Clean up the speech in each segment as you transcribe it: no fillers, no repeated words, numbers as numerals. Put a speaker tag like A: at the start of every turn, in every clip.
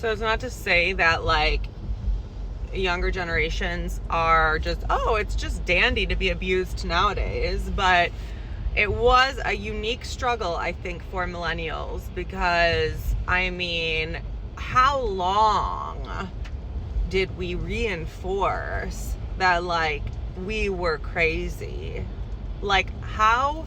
A: So it's not to say that like younger generations are just, oh, it's just dandy to be abused nowadays, but it was a unique struggle, I think, for millennials, because I mean, how long did we reinforce that like we were crazy? Like how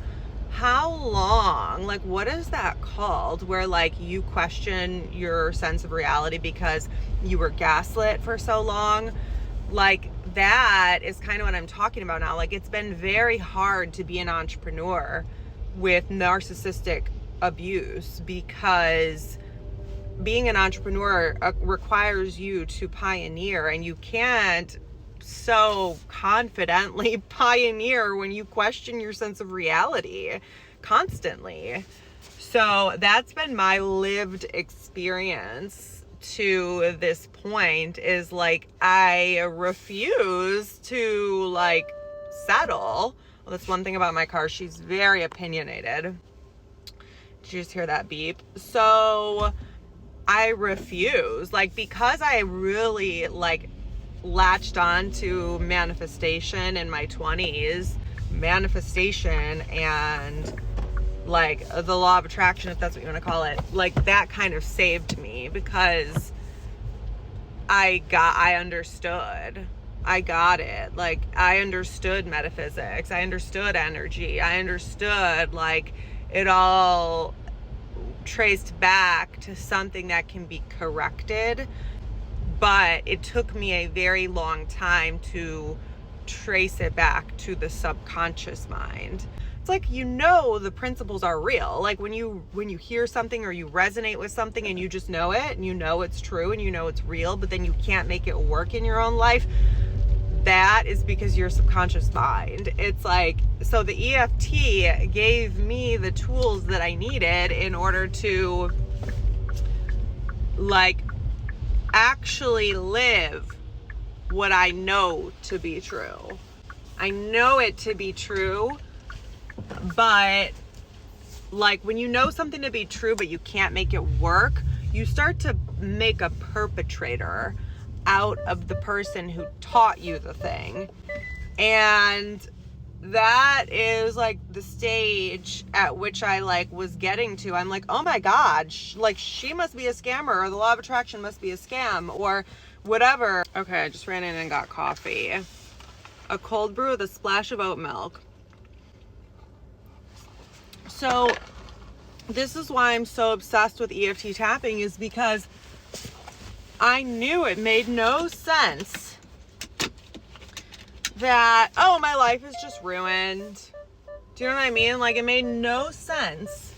A: long, like what is that called, where like you question your sense of reality because you were gaslit for so long? Like that is kind of what I'm talking about now. Like it's been very hard to be an entrepreneur with narcissistic abuse, because being an entrepreneur requires you to pioneer, and you can't so confidently pioneer when you question your sense of reality constantly. So that's been my lived experience to this point, is like I refuse to like settle. Well, that's one thing about my car. She's very opinionated. Did you just hear that beep? So I refuse, like, because I really like latched on to manifestation in my 20s, manifestation and like the law of attraction, if that's what you want to call it, like that kind of saved me, because I understood. I got it. Like I understood metaphysics. I understood energy. I understood like it all traced back to something that can be corrected. But it took me a very long time to trace it back to the subconscious mind. It's like, you know, the principles are real. Like when you hear something or you resonate with something and you just know it and you know it's true and you know it's real, but then you can't make it work in your own life, that is because your subconscious mind. It's like, so the EFT gave me the tools that I needed in order to like actually live what I know to be true. I know it to be true, but like when you know something to be true but you can't make it work, you start to make a perpetrator out of the person who taught you the thing. And that is like the stage at which I like was getting to. I'm like, oh my God, like she must be a scammer, or the law of attraction must be a scam, or whatever. Okay, I just ran in and got coffee. A cold brew with a splash of oat milk. So this is why I'm so obsessed with EFT tapping, is because I knew it made no sense that, oh, my life is just ruined. Do you know what I mean? Like, it made no sense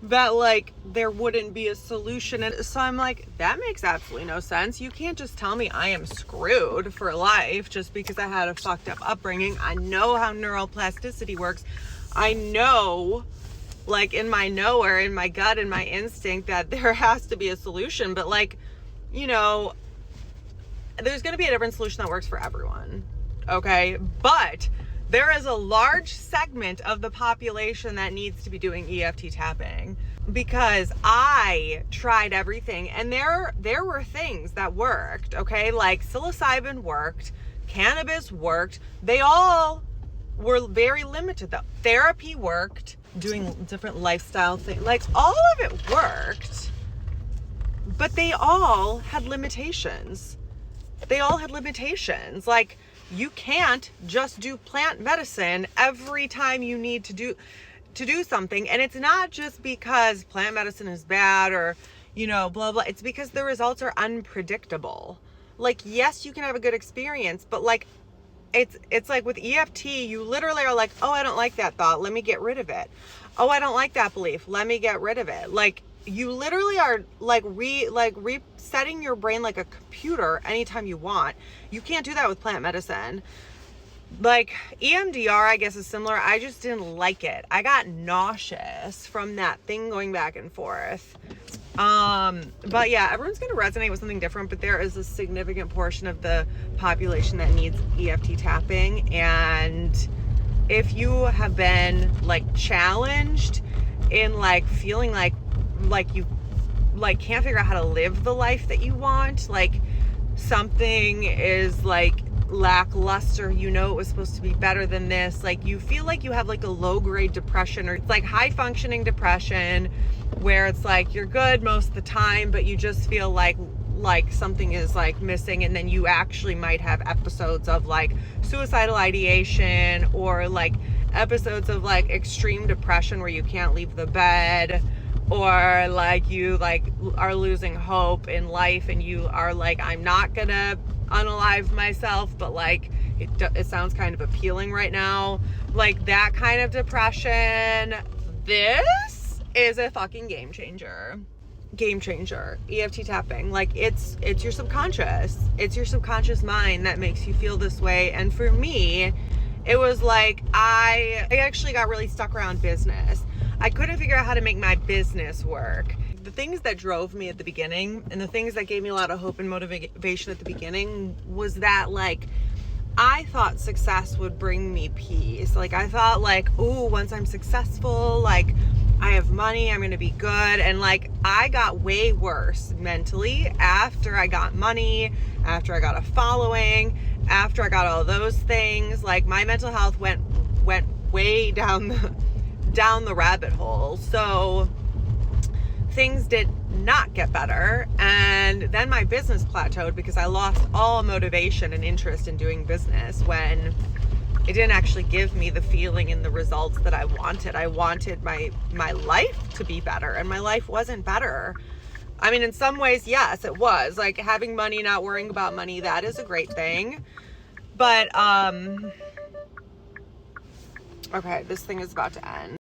A: that, like, there wouldn't be a solution. And so I'm like, that makes absolutely no sense. You can't just tell me I am screwed for life just because I had a fucked up upbringing. I know how neuroplasticity works. I know, like, in my knower, in my gut, in my instinct, that there has to be a solution. But, like, you know, there's going to be a different solution that works for everyone. Okay? But there is a large segment of the population that needs to be doing EFT tapping, because I tried everything and there were things that worked. Okay? Like psilocybin worked, cannabis worked. They all were very limited though. Therapy worked, doing different lifestyle things, like all of it worked, but they all had limitations. Like, you can't just do plant medicine every time you need to do something. And it's not just because plant medicine is bad or, you know, blah, blah. It's because the results are unpredictable. Like, yes, you can have a good experience, but like, it's like with EFT, you literally are like, oh, I don't like that thought. Let me get rid of it. Oh, I don't like that belief. Let me get rid of it. Like, you literally are like resetting your brain like a computer anytime you want. You can't do that with plant medicine. Like EMDR, I guess, is similar. I just didn't like it. I got nauseous from that thing going back and forth. But yeah, everyone's going to resonate with something different, but there is a significant portion of the population that needs EFT tapping. And if you have been like challenged in like feeling like you like can't figure out how to live the life that you want. Like something is like lackluster, you know, it was supposed to be better than this. Like you feel like you have like a low grade depression, or it's like high functioning depression where it's like you're good most of the time, but you just feel like something is like missing. And then you actually might have episodes of like suicidal ideation, or like episodes of like extreme depression where you can't leave the bed, or like you like are losing hope in life and you are like, I'm not gonna unalive myself, but like it sounds kind of appealing right now, like that kind of depression. This is a fucking game changer. EFT tapping, like it's your subconscious. It's your subconscious mind that makes you feel this way. And for me, it was like I actually got really stuck around business. I couldn't figure out how to make my business work. The things that drove me at the beginning, and the things that gave me a lot of hope and motivation at the beginning, was that like I thought success would bring me peace. Like I thought like, ooh, once I'm successful, like I have money, I'm gonna be good. And like I got way worse mentally after I got money, after I got a following, after I got all those things. Like my mental health went way down the rabbit hole. So things did not get better. And then my business plateaued because I lost all motivation and interest in doing business when it didn't actually give me the feeling and the results that I wanted. I wanted my life to be better, and my life wasn't better. I mean, in some ways, yes, it was. Like having money, not worrying about money, that is a great thing. But, okay, this thing is about to end.